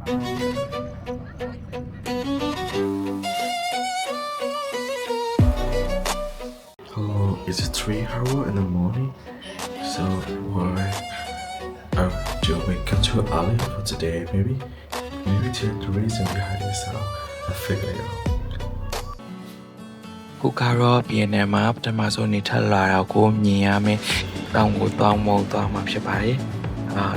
Oh, it's 3 hours in the morning. So why do you wake up too early for today? Maybe the reason behind this. I figure it out. ကိုကတော့ BNN မှာပထမဆုံးနေထလာတော့ကိုမြင်ရမယ်တောင်ကိုတောင်မုံသွားမှာဖြစ်ပါတယ်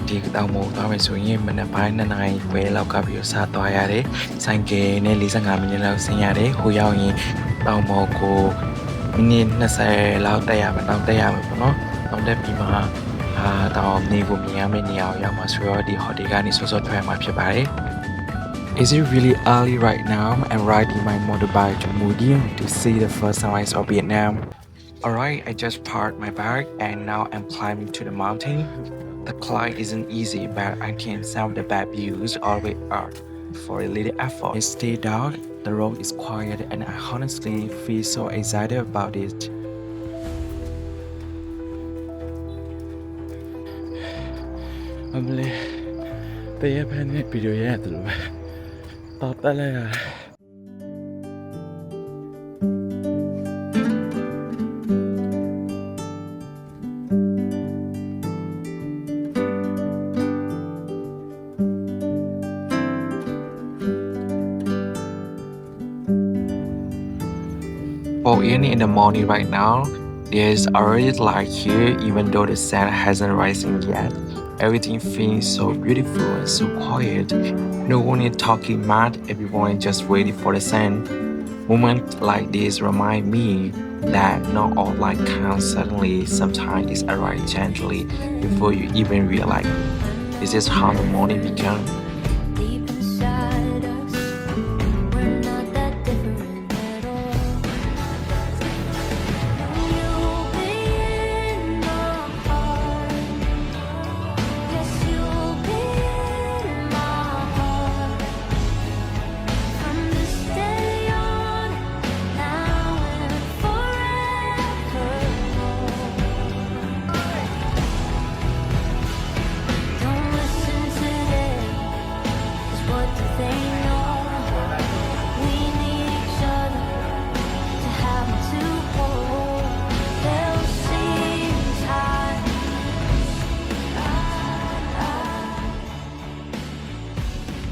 ဒီတောင်မုံသွားမယ်ဆိုရင်မနက်ပိုင်း2 နာရီခွဲလောက်ကပြီးစသွားရတယ်ဆိုင်ကယ်နဲ့45မိနစ်လောက်ဆင်းရတယ်ဟိုရောက်ရင်တောင်မုံကိုမိနစ်20လောက်တက်ရမယ်တောင်တက်ရမယ်ပေါ့နော်တောင်တက်ပြီးမှတောင်နေကိုမြင်ရမယ့်နေရာကိုရောက်မှာဆိုတော့ဒီဟိုတယ်ကနေစောစောထွက်မှာဖြစ်ပါတယ်Is it really early right now? I'm riding my motorbike to Mudian to see the first sunrise of Vietnam. Alright, I just parked my bike and now I'm climbing to the mountain. The climb isn't easy, but I can some of the bad views always are for a little effort. I stayed out, the road is quiet and I honestly feel so excited about it. I'm late. The Japanese video yet. ตอบได้เลยอ่ะ4 a.m. in the morning right now. There's already light here even though the sun hasn't risen yet. Everything feels so beautiful and so quiet. No one is talking much, everyone is just waiting for the sun. Moments like this remind me that not all light comes suddenly. Sometimes it arrives gently before you even realize. This is how the morning began.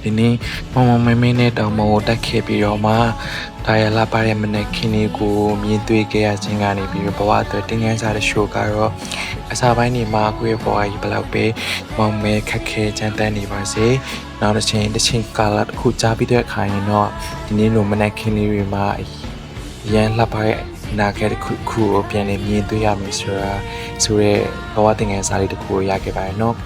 Ini mama mene dah mau tak kepi Roma, daya lapar yang menekini ku mintui kaya singa ni biru bawa tu dengan cara syukaro. Asal ni mak ku bawa ibalau pe mau me kake jantan ni basi. Now the chain kalat ku capi tu kain no. Ini nu menekini rima yang lapar nak kaya ku pian ni mintui ya misra sure bawa dengan sari tu ku ya ke bayi no.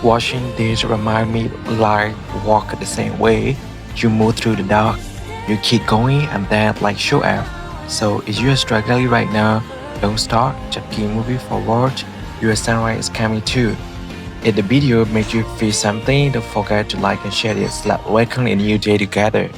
Watching this remind me life walk the same way. You move through the dark, you keep going and then like show up. So if you are struggling right now, don't stop, just keep moving forward. Your sunrise is coming too. If the video made you feel something, don't forget to like and share it. Let's welcome a new day together.